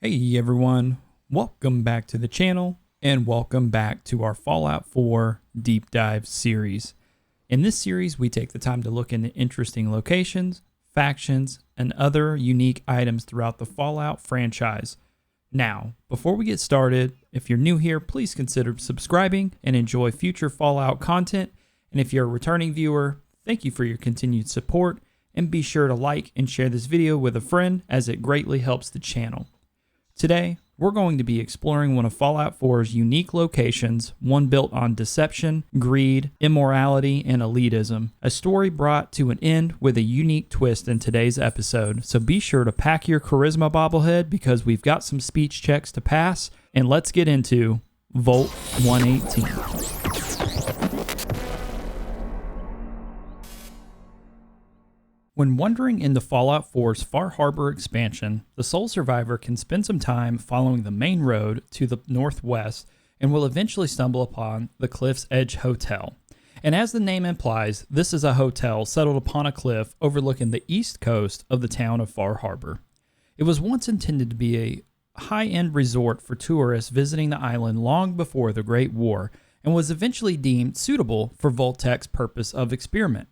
Hey everyone, welcome back to the channel and welcome back to our Fallout 4 Deep Dive series. In this series, we take the time to look into interesting locations, factions, and other unique items throughout the Fallout franchise. Now, before we get started, if you're new here, please consider subscribing and enjoy future Fallout content. And if you're a returning viewer, thank you for your continued support, and be sure to like and share this video with a friend as it greatly helps the channel. Today, we're going to be exploring one of Fallout 4's unique locations, one built on deception, greed, immorality, and elitism. A story brought to an end with a unique twist in today's episode. So be sure to pack your charisma bobblehead because we've got some speech checks to pass, and let's get into Vault 118. When wandering into Fallout 4's Far Harbor expansion, the sole survivor can spend some time following the main road to the northwest and will eventually stumble upon the Cliff's Edge Hotel. And as the name implies, this is a hotel settled upon a cliff overlooking the east coast of the town of Far Harbor. It was once intended to be a high-end resort for tourists visiting the island long before the Great War and was eventually deemed suitable for Vault-Tec's purpose of experiment,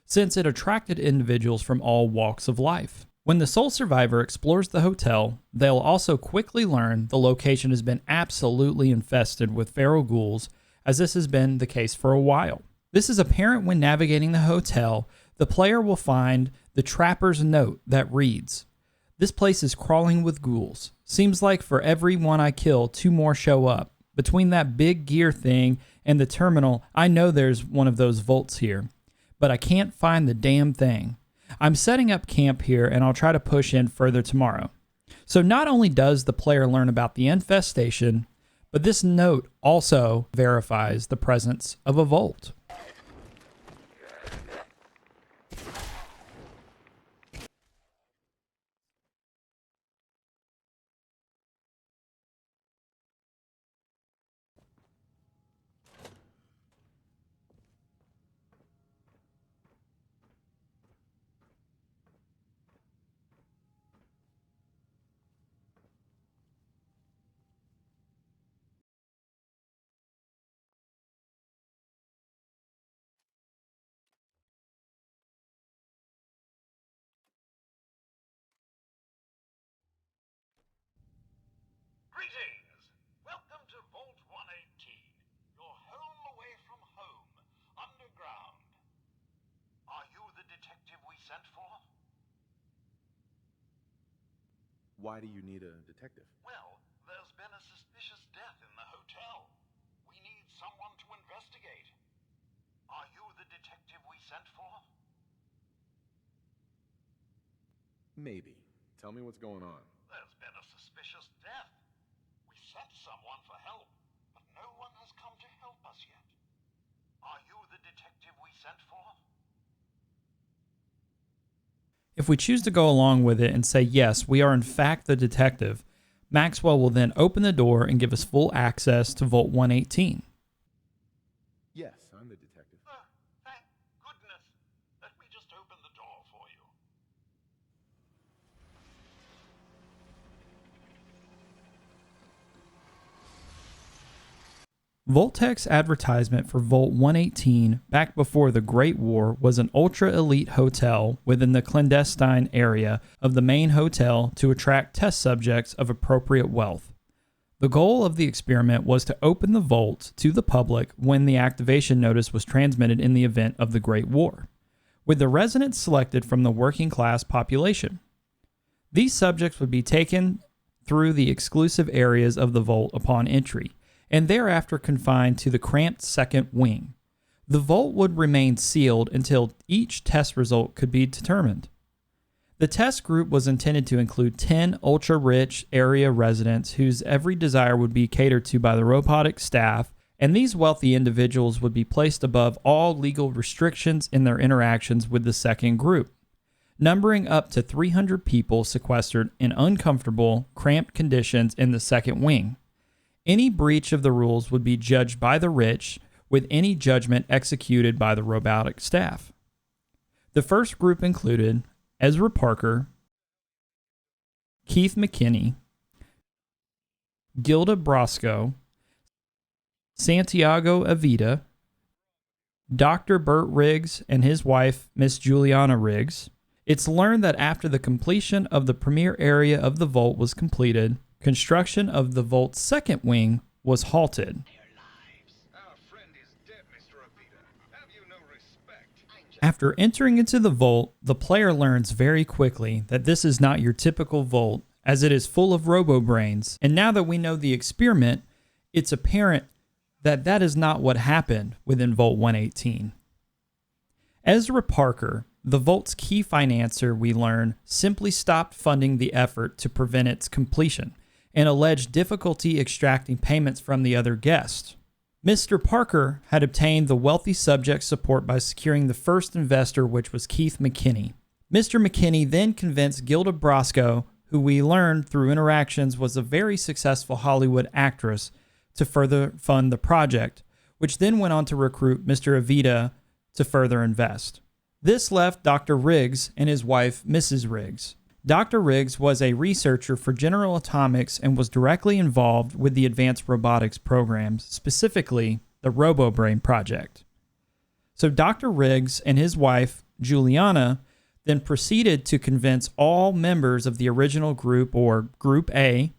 since it attracted individuals from all walks of life. When the sole survivor explores the hotel, they'll also quickly learn the location has been absolutely infested with feral ghouls, as this has been the case for a while. This is apparent when navigating the hotel. The player will find the trapper's note that reads, "This place is crawling with ghouls. Seems like for every one I kill, 2 more show up. Between that big gear thing and the terminal, I know there's one of those vaults here. But I can't find the damn thing. I'm setting up camp here and I'll try to push in further tomorrow." So not only does the player learn about the infestation, but this note also verifies the presence of a vault. Greetings! Welcome to Vault 118, your home away from home, underground. Are you the detective we sent for? Why do you need a detective? Well, there's been a suspicious death in the hotel. We need someone to investigate. Are you the detective we sent for? Maybe. Tell me what's going on. There's been a suspicious death. We sent someone for help, but no one has come to help us yet. Are you the detective we sent for? If we choose to go along with it and say yes, we are in fact the detective, Maxwell will then open the door and give us full access to Vault 118. Yes, I'm the detective. Thank goodness. Let me just open the door for you. Vault-Tec's advertisement for Vault 118 back before the Great War was an ultra-elite hotel within the clandestine area of the main hotel to attract test subjects of appropriate wealth. The goal of the experiment was to open the vault to the public when the activation notice was transmitted in the event of the Great War, with the residents selected from the working class population. These subjects would be taken through the exclusive areas of the vault upon entry, and thereafter confined to the cramped second wing. The vault would remain sealed until each test result could be determined. The test group was intended to include 10 ultra-rich area residents whose every desire would be catered to by the robotic staff, and these wealthy individuals would be placed above all legal restrictions in their interactions with the second group, numbering up to 300 people sequestered in uncomfortable, cramped conditions in the second wing. Any breach of the rules would be judged by the rich, with any judgment executed by the robotic staff. The first group included Ezra Parker, Keith McKinney, Gilda Brosco, Santiago Avita, Dr. Bert Riggs and his wife, Miss Julianna Riggs. It's learned that after the completion of the premier area of the vault was completed, construction of the vault's second wing was halted. Our friend is dead, Mr. Avita. Have you no respect? After entering into the vault, the player learns very quickly that this is not your typical vault, as it is full of robo-brains. And now that we know the experiment, it's apparent that that is not what happened within Vault 118. Ezra Parker, the Vault's key financier, we learn, simply stopped funding the effort to prevent its completion and alleged difficulty extracting payments from the other guests. Mr. Parker had obtained the wealthy subject's support by securing the first investor, which was Keith McKinney. Mr. McKinney then convinced Gilda Brosco, who we learned through interactions was a very successful Hollywood actress, to further fund the project, which then went on to recruit Mr. Avita to further invest. This left Dr. Riggs and his wife, Mrs. Riggs. Dr. Riggs was a researcher for General Atomics and was directly involved with the advanced robotics programs, specifically the RoboBrain project. So Dr. Riggs and his wife, Julianna, then proceeded to convince all members of the original group, or Group A,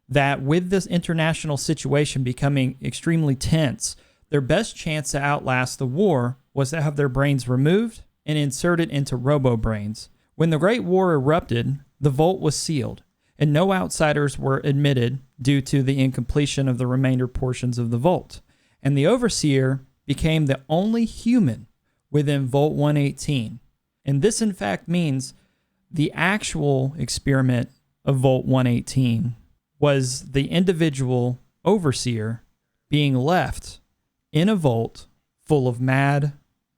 that with this international situation becoming extremely tense, their best chance to outlast the war was to have their brains removed and inserted into robo-brains. When the Great War erupted, the vault was sealed, and no outsiders were admitted due to the incompletion of the remainder portions of the vault. And the Overseer became the only human within Vault 118. And this, in fact, means the actual experiment of Vault 118 was the individual Overseer being left in a vault full of mad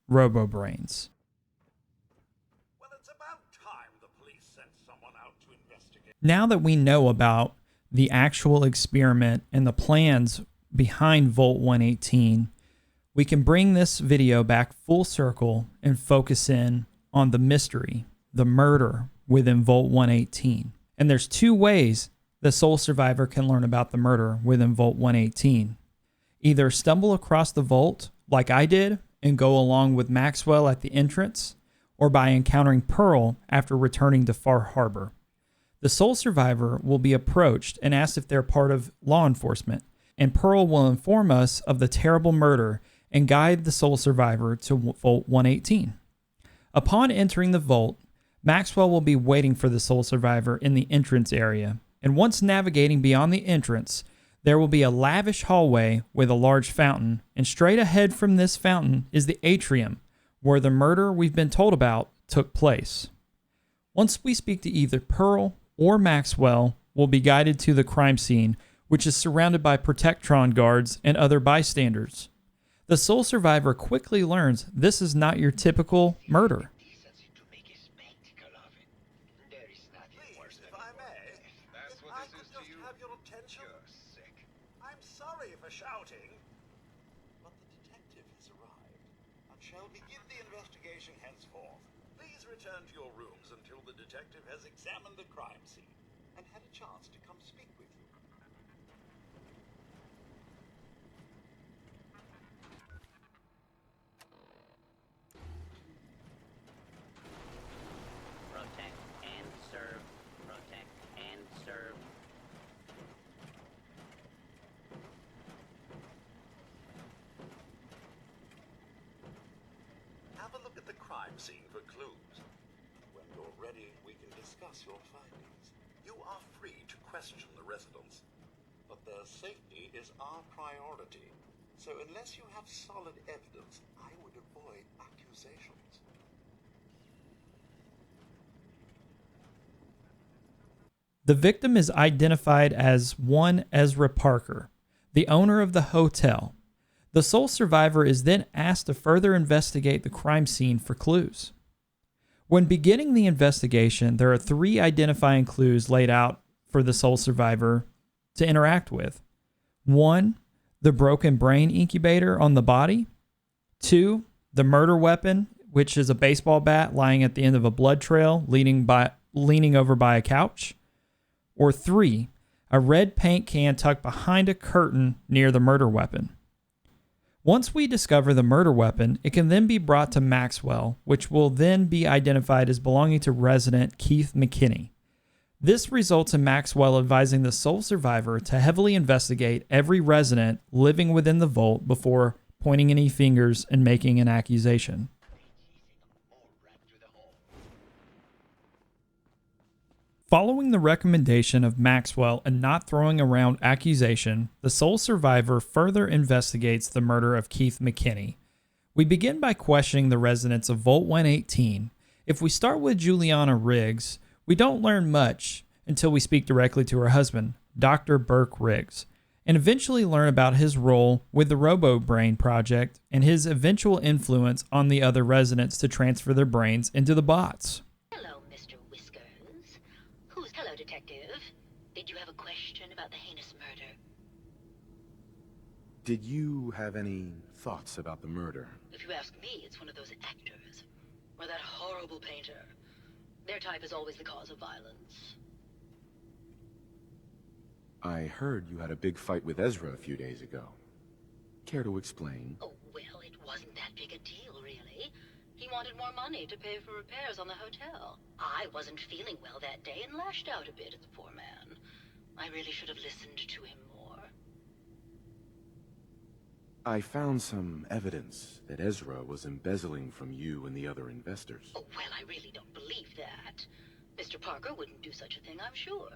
robo-brains. Well, it's about time the police sent someone out to investigate. Now that we know about the actual experiment and the plans behind Vault 118, we can bring this video back full circle and focus in on the mystery, the murder within Vault 118. And there's two ways the sole survivor can learn about the murder within Vault 118. Either stumble across the vault, like I did, and go along with Maxwell at the entrance, or by encountering Pearl after returning to Far Harbor. The sole survivor will be approached and asked if they're part of law enforcement, and Pearl will inform us of the terrible murder and guide the sole survivor to Vault 118. Upon entering the vault, Maxwell will be waiting for the sole survivor in the entrance area, and once navigating beyond the entrance, there will be a lavish hallway with a large fountain, and straight ahead from this fountain is the atrium, where the murder we've been told about took place. Once we speak to either Pearl or Maxwell, we'll be guided to the crime scene, which is surrounded by Protectron guards and other bystanders. The sole survivor quickly learns this is not your typical murder. I'm sorry for shouting, but the detective has arrived and shall begin the investigation henceforth. Please return to your rooms until the detective has examined the crime scene and had a chance to come speak with you. Protect and serve. Protect and serve. Have a look at the crime scene for clues. When you're ready, we can discuss your findings. You are free to question the residents, but their safety is our priority. So unless you have solid evidence, I would avoid accusations. The victim is identified as one Ezra Parker, the owner of the hotel. The sole survivor is then asked to further investigate the crime scene for clues. When beginning the investigation, there are 3 identifying clues laid out for the sole survivor to interact with. 1, the broken brain incubator on the body. 2, the murder weapon, which is a baseball bat lying at the end of a blood trail leaning over by a couch. Or 3, a red paint can tucked behind a curtain near the murder weapon. Once we discover the murder weapon, it can then be brought to Maxwell, which will then be identified as belonging to resident Keith McKinney. This results in Maxwell advising the sole survivor to heavily investigate every resident living within the vault before pointing any fingers and making an accusation. Following the recommendation of Maxwell and not throwing around accusation, the sole survivor further investigates the murder of Keith McKinney. We begin by questioning the residents of Vault 118. If we start with Julianna Riggs, we don't learn much until we speak directly to her husband, Dr. Burke Riggs, and eventually learn about his role with the RoboBrain project and his eventual influence on the other residents to transfer their brains into the bots. Hello, Mr. Whiskers. Hello, Detective. Did you have a question about the heinous murder? Did you have any thoughts about the murder? If you ask me, it's one of those actors. Or that horrible painter. Their type is always the cause of violence. I heard you had a big fight with Ezra a few days ago. Care to explain? Oh, well, it wasn't that big a deal, really. He wanted more money to pay for repairs on the hotel. I wasn't feeling well that day and lashed out a bit at the poor man. I really should have listened to him more. I found some evidence that Ezra was embezzling from you and the other investors. Oh, well, I really don't believe that. Mr. Parker wouldn't do such a thing, I'm sure.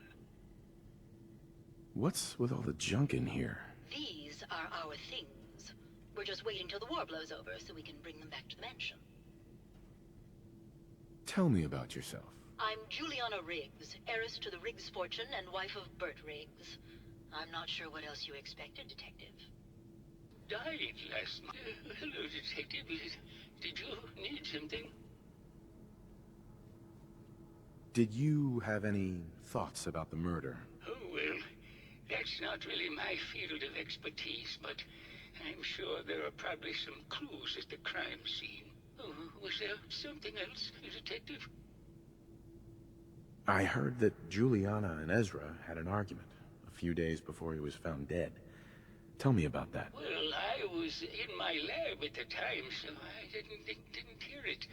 What's with all the junk in here? These are our things. We're just waiting till the war blows over so we can bring them back to the mansion. Tell me about yourself. I'm Julianna Riggs, heiress to the Riggs fortune and wife of Bert Riggs. I'm not sure what else you expected, Detective. Died last night. Hello, Detective. Did you need something? Did you have any thoughts about the murder? Oh, well, that's not really my field of expertise, but I'm sure there are probably some clues at the crime scene. Oh, was there something else, Detective? I heard that Julianna and Ezra had an argument a few days before he was found dead. Tell me about that. Well, I was in my lab at the time, so I didn't hear it.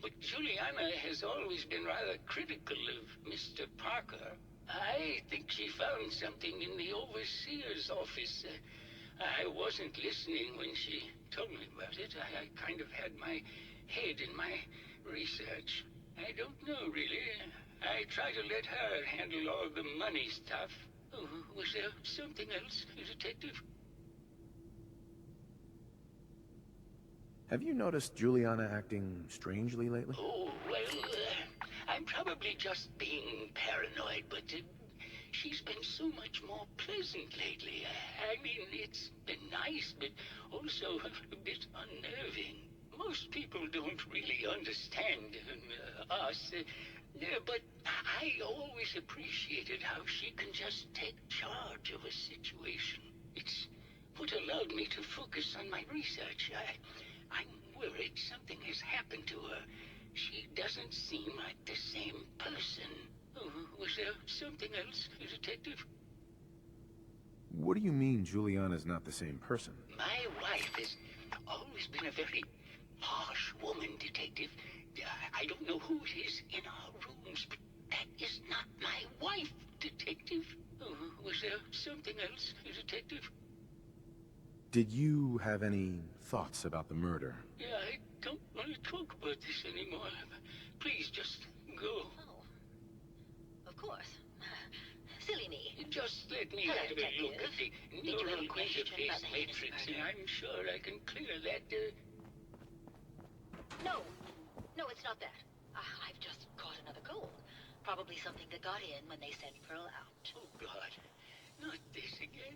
But Julianna has always been rather critical of Mr. Parker. I think she found something in the overseer's office. I wasn't listening when she told me about it. I kind of had my head in my research. I don't know, really. I try to let her handle all the money stuff. Oh, was there something else, Detective? Have you noticed Julianna acting strangely lately? Oh, well, I'm probably just being paranoid, but she's been so much more pleasant lately. I mean, it's been nice, but also a bit unnerving. Most people don't really understand us, but I always appreciated how she can just take charge of a situation. It's what allowed me to focus on my research. I'm worried something has happened to her. She doesn't seem like the same person. Oh, was there something else, Detective? What do you mean Julianna's not the same person? My wife has always been a very harsh woman, Detective. I don't know who it is in our rooms, but that is not my wife, Detective. Oh, was there something else, Detective? Did you have any thoughts about the murder? Yeah, I don't want to talk about this anymore. Please, just go. Oh, of course. Silly me. Just let me Hello, have a look at the Detective. Did you have a neural question about interface the heinous matrix, murder? and I'm sure I can clear that. No, it's not that. I've just caught another cold. Probably something that got in when they sent Pearl out. Oh, God. Not this again.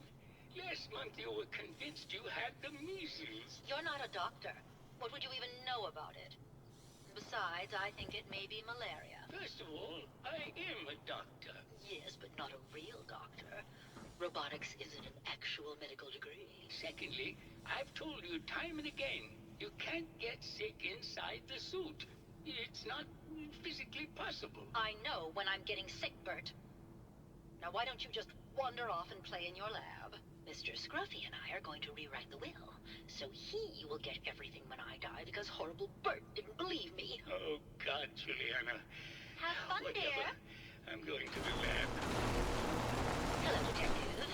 Last month you were convinced you had the measles. You're not a doctor. What would you even know about it? Besides, I think it may be malaria. First of all, I am a doctor. Yes, but not a real doctor. Robotics isn't an actual medical degree. Secondly, I've told you time and again, you can't get sick inside the suit. It's not physically possible. I know when I'm getting sick, Bert. Now, why don't you just wander off and play in your lab. Mr. Scruffy and I are going to rewrite the will, so he will get everything when I die because horrible Bert didn't believe me. Oh, God, Juliana. Have fun, Whatever. dear. I'm going to the lab. Hello, Detective.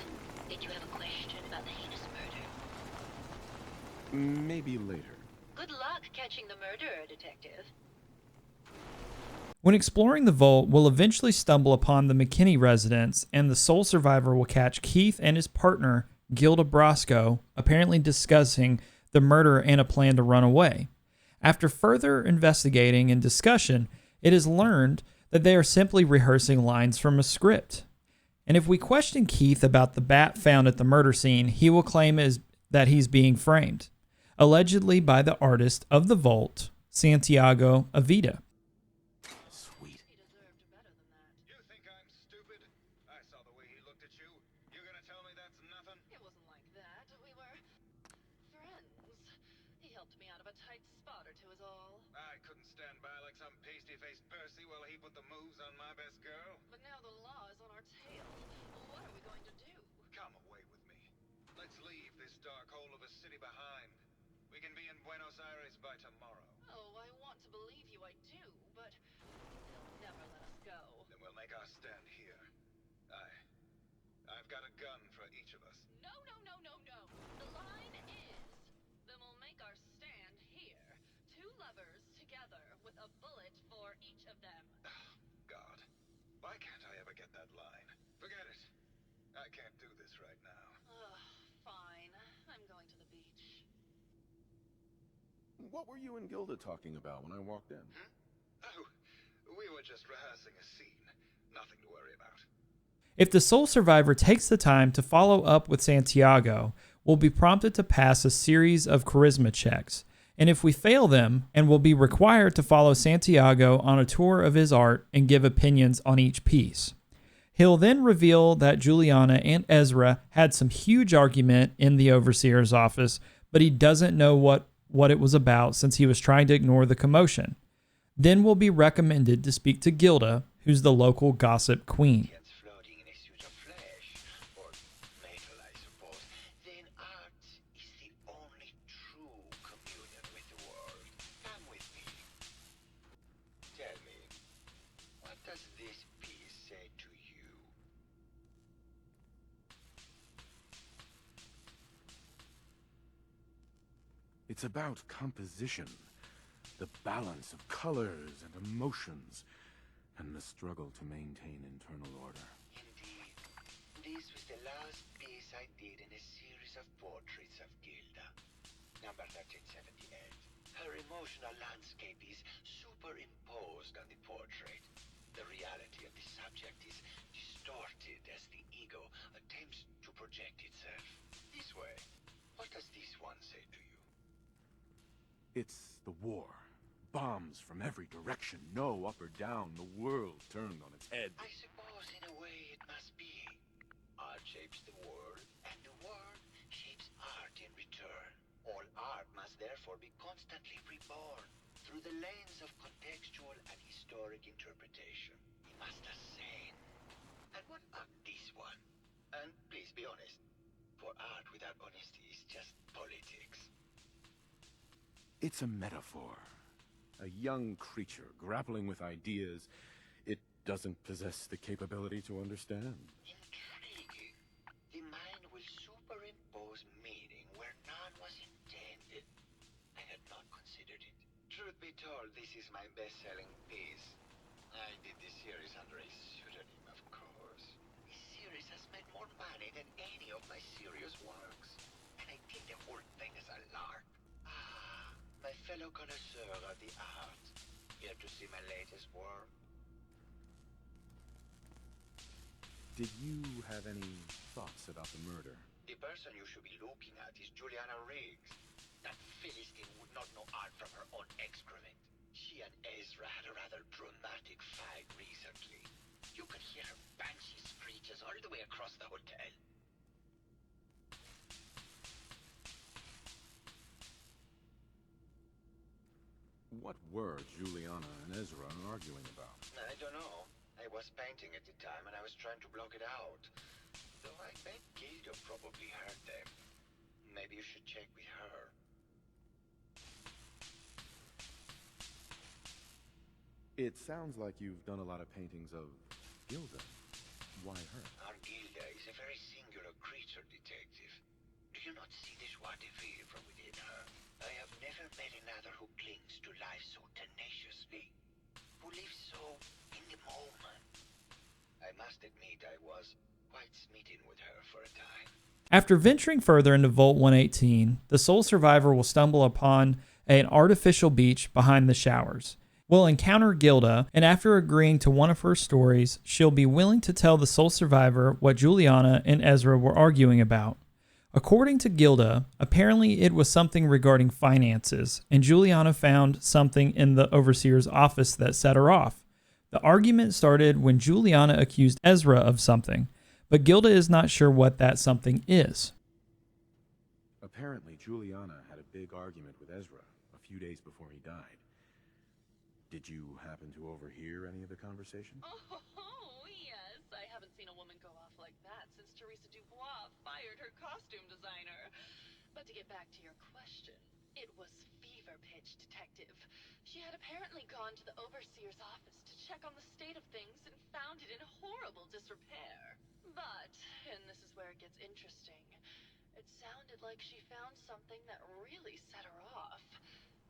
Did you have a question about the heinous murder? Maybe later. Good luck catching the murderer, Detective. When exploring the vault, we'll eventually stumble upon the McKinney residence, and the sole survivor will catch Keith and his partner, Gilda Brosco, apparently discussing the murder and a plan to run away. After further investigating and discussion, it is learned that they are simply rehearsing lines from a script. And if we question Keith about the bat found at the murder scene, he will claim that he's being framed, allegedly by the artist of the vault, Santiago Avita. Sweet. You think I'm stupid? I saw the way he looked at you. You gonna tell me that's nothing? It wasn't like that. We were friends. He helped me out of a tight spot or two is all. I couldn't stand by like some pasty-faced Percy while he put the moves on my best girl. But now the law is on our tail. What are we going to do? Come away with me. Let's leave this dark hole of a city behind. We can be in Buenos Aires by tomorrow. Oh, I want to believe you, I do, but they'll never let us go. Then we'll make our stand here. I've got a gun for each of us. No, no, no, no, no. The line is, then we'll make our stand here. Two lovers together with a bullet for each of them. God, why can't I ever get that line? Forget it. I can't do this right now. Fine. I'm going to the beach. What were you and Gilda talking about when I walked in? Oh, we were just rehearsing a scene. Nothing to worry about. If the sole survivor takes the time to follow up with Santiago, we'll be prompted to pass a series of charisma checks. And if we fail them, and we'll be required to follow Santiago on a tour of his art and give opinions on each piece. He'll then reveal that Julianna and Ezra had some huge argument in the overseer's office, but he doesn't know what it was about since he was trying to ignore the commotion. Then we'll be recommended to speak to Gilda, who's the local gossip queen. It's floating in a suit of flesh, or metal, I suppose. Then art is the only true communion with the world. Come with me. Tell me, what does this piece say to you? It's about composition, the balance of colors and emotions, and the struggle to maintain internal order. Indeed, this was the last piece I did in a series of portraits of Gilda. Number 1378. Her emotional landscape is superimposed on the portrait. The reality of the subject is distorted as the ego attempts to project itself. This way. What does this one say to you? It's the war. Bombs from every direction, no up or down, the world turned on its head. I suppose in a way it must be. Art shapes the world, and the world shapes art in return. All art must therefore be constantly reborn through the lens of contextual and historic interpretation. We must ascend. And what about this one? And please be honest, for art without honesty is just politics. It's a metaphor. A young creature grappling with ideas it doesn't possess the capability to understand. Intriguing. The mind will superimpose meaning where none was intended. I had not considered it. Truth be told, this is my best-selling piece. I did this series under a pseudonym, of course. This series has made more money than any of my serious works. And I did the whole thing as a lark. My fellow connoisseur of the art, here to see my latest work? Did you have any thoughts about the murder? The person you should be looking at is Julianna Riggs. That Philistine would not know art from her own excrement. She and Ezra had a rather dramatic fight recently. You could hear her banshee screeches all the way across the hotel. What were Julianna and Ezra arguing about? I don't know. I was painting at the time and I was trying to block it out. Though I bet Gilda probably heard them. Maybe you should check with her. It sounds like you've done a lot of paintings of Gilda. Why her? Our Gilda is a very singular creature, detective. Do you not see this waterfall from within her? I have never met another who clings to life so tenaciously, who lives so in the moment. I must admit I was quite smitten with her for a time. After venturing further into Vault 118, the sole survivor will stumble upon an artificial beach behind the showers. Will encounter Gilda, and after agreeing to one of her stories, she'll be willing to tell the sole survivor what Julianna and Ezra were arguing about. According to Gilda, apparently it was something regarding finances, and Julianna found something in the overseer's office that set her off. The argument started when Julianna accused Ezra of something, but Gilda is not sure what that something is. Apparently, Julianna had a big argument with Ezra a few days before he died. Did you happen to overhear any of the conversation? Oh, yes. I haven't seen a woman go off like that since Teresa Dubois fired her costume designer. But to get back to your question, it was fever pitch, detective. She had apparently gone to the overseer's office to check on the state of things and found it in horrible disrepair. But, and this is where it gets interesting, it sounded like she found something that really set her off.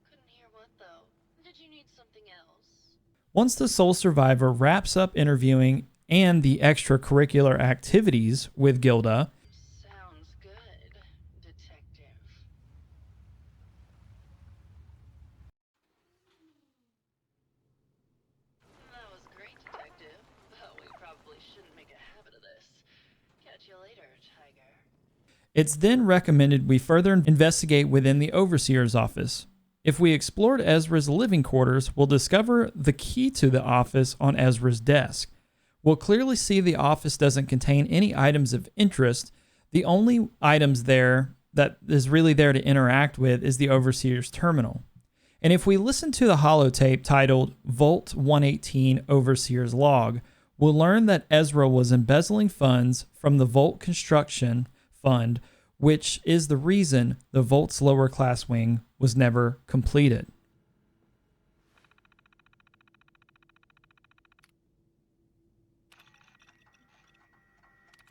Couldn't hear what, though. Did you need something else? Once the sole survivor wraps up interviewing and the extracurricular activities with Gilda, Sounds good, detective. That was great, detective. But we probably shouldn't make a habit of this. Catch you later, Tiger. it's then recommended we further investigate within the overseer's office. If we explored Ezra's living quarters, we'll discover the key to the office on Ezra's desk. We'll clearly see the office doesn't contain any items of interest. The only items there that is really there to interact with is the overseer's terminal. And if we listen to the holotape titled Vault 118 Overseer's Log, we'll learn that Ezra was embezzling funds from the Vault Construction Fund, which is the reason the Vault's lower class wing was never completed.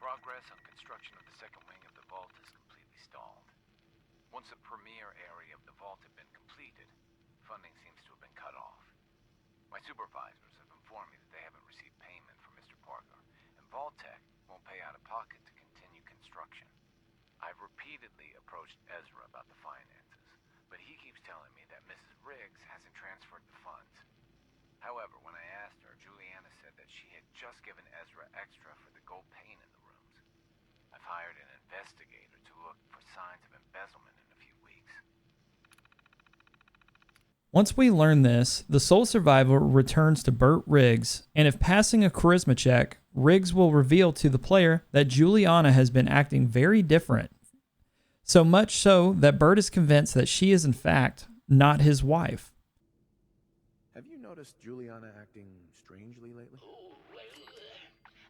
Progress on construction of the second wing of the vault is completely stalled. Once the premier area of the vault had been completed, funding seems to have been cut off. My supervisors have informed me that they haven't received payment from Mr. Parker, and Vault-Tec won't pay out of pocket to continue construction. I've repeatedly approached Ezra about the finances, but he keeps telling me that Mrs. Riggs hasn't transferred the funds. However, when I asked her, Julianna said that she had just given Ezra extra for the gold paint in the rooms. I've hired an investigator to look for signs of embezzlement in a few weeks. Once we learn this, the sole survivor returns to Bert Riggs, and if passing a charisma check, Riggs will reveal to the player that Julianna has been acting very different. So much so that Bert is convinced that she is in fact not his wife. Have you noticed Julianna acting strangely lately? Oh, well,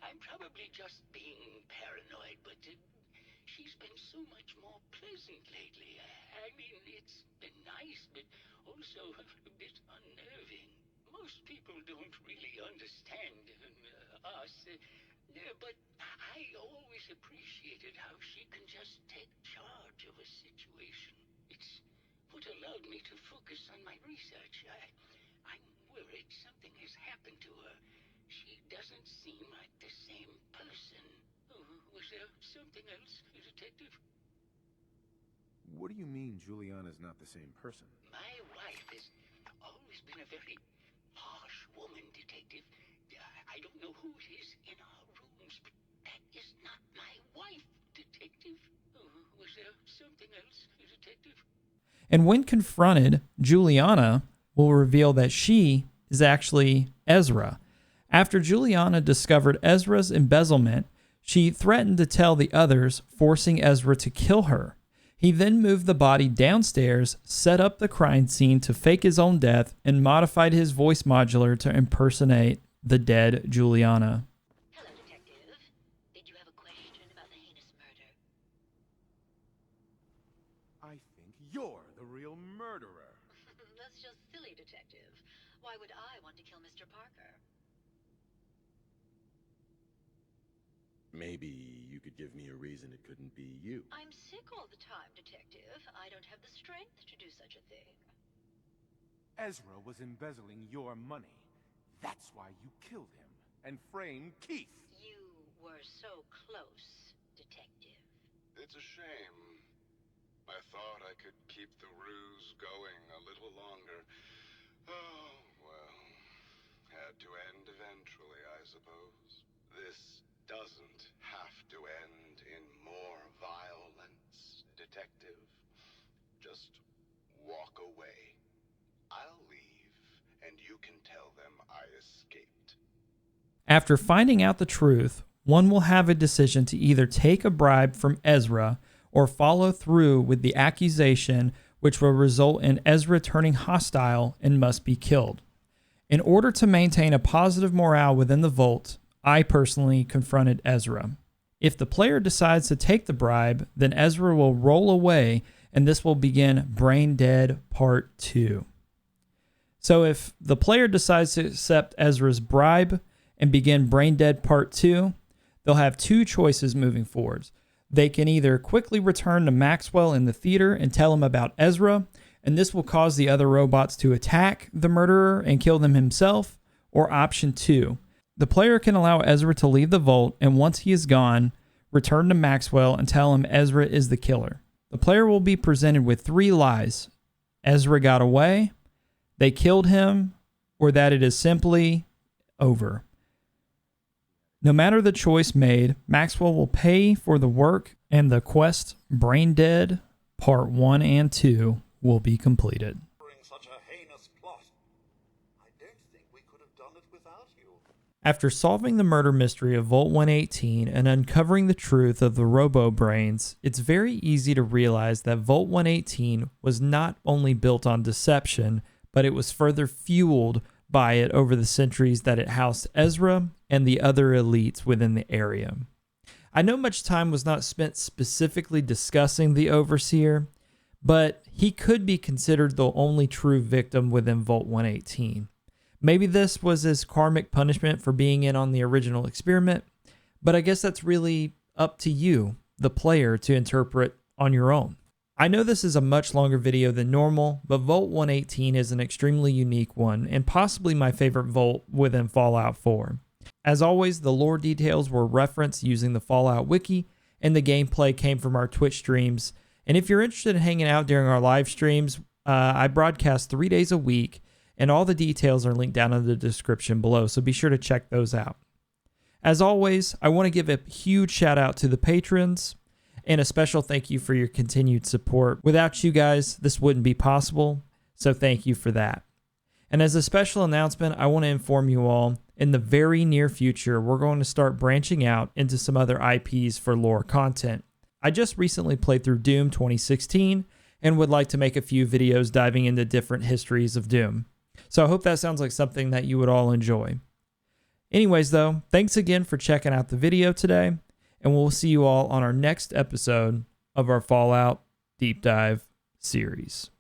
I'm probably just being paranoid, but she's been so much more pleasant lately. I mean, it's been nice, but also a bit unnerving. Most people don't really understand us, but I always appreciated how she can just take charge of a situation. It's what allowed me to focus on my research. I'm worried something has happened to her. She doesn't seem like the same person. Was there something else, detective? What do you mean Julianna's not the same person? My wife has always been a very harsh woman, detective. I don't know who it is in our rooms, but that is not my wife, detective. Was there something else, detective? And when confronted, Julianna will reveal that she is actually Ezra. After Julianna discovered Ezra's embezzlement, she threatened to tell the others, forcing Ezra to kill her. He then moved the body downstairs, set up the crime scene to fake his own death, and modified his voice modulator to impersonate the dead Julianna. Hello, detective. Did you have a question about I think you're the real murderer. That's just silly, Detective. Why would I want to kill Mr. Parker? Maybe you could give me a reason it couldn't be you. I'm sick all the time, Detective. I don't have the strength to do such a thing. Ezra was embezzling your money. That's why you killed him and framed Keith. You were so close, Detective. It's a shame. I thought I could keep the ruse going a little longer. Oh, well. Had to end eventually, I suppose. This doesn't have to end in more violence, Detective. Just walk away. I'll leave, and you can tell them I escaped. After finding out the truth, one will have a decision to either take a bribe from Ezra or follow through with the accusation, which will result in Ezra turning hostile and must be killed. In order to maintain a positive morale within the vault, I personally confronted Ezra. If the player decides to take the bribe, then Ezra will roll away, and this will begin Brain Dead Part 2. So if the player decides to accept Ezra's bribe and begin Brain Dead Part 2, they'll have two choices moving forwards. They can either quickly return to Maxwell in the theater and tell him about Ezra, and this will cause the other robots to attack the murderer and kill them himself, or option 2. The player can allow Ezra to leave the vault, and once he is gone, return to Maxwell and tell him Ezra is the killer. The player will be presented with 3 lies. Ezra got away, they killed him, or that it is simply over. No matter the choice made, Maxwell will pay for the work, and the quest Brain Dead Part 1 and 2 will be completed. Such a heinous plot. I don't think we could have done it without you. After solving the murder mystery of Vault 118 and uncovering the truth of the robo-brains, it's very easy to realize that Vault 118 was not only built on deception, but it was further fueled by it over the centuries that it housed Ezra and the other elites within the area. I know much time was not spent specifically discussing the Overseer, but he could be considered the only true victim within Vault 118. Maybe this was his karmic punishment for being in on the original experiment, but I guess that's really up to you, the player, to interpret on your own. I know this is a much longer video than normal, but Vault 118 is an extremely unique one and possibly my favorite vault within Fallout 4. As always, the lore details were referenced using the Fallout wiki, and the gameplay came from our Twitch streams. And if you're interested in hanging out during our live streams, I broadcast 3 days a week, and all the details are linked down in the description below, so be sure to check those out. As always, I want to give a huge shout out to the patrons, and a special thank you for your continued support. Without you guys, this wouldn't be possible, so thank you for that. And as a special announcement, I want to inform you all, in the very near future, we're going to start branching out into some other IPs for lore content. I just recently played through Doom 2016 and would like to make a few videos diving into different histories of Doom. So I hope that sounds like something that you would all enjoy. Anyways though, thanks again for checking out the video today, and we'll see you all on our next episode of our Fallout Deep Dive series.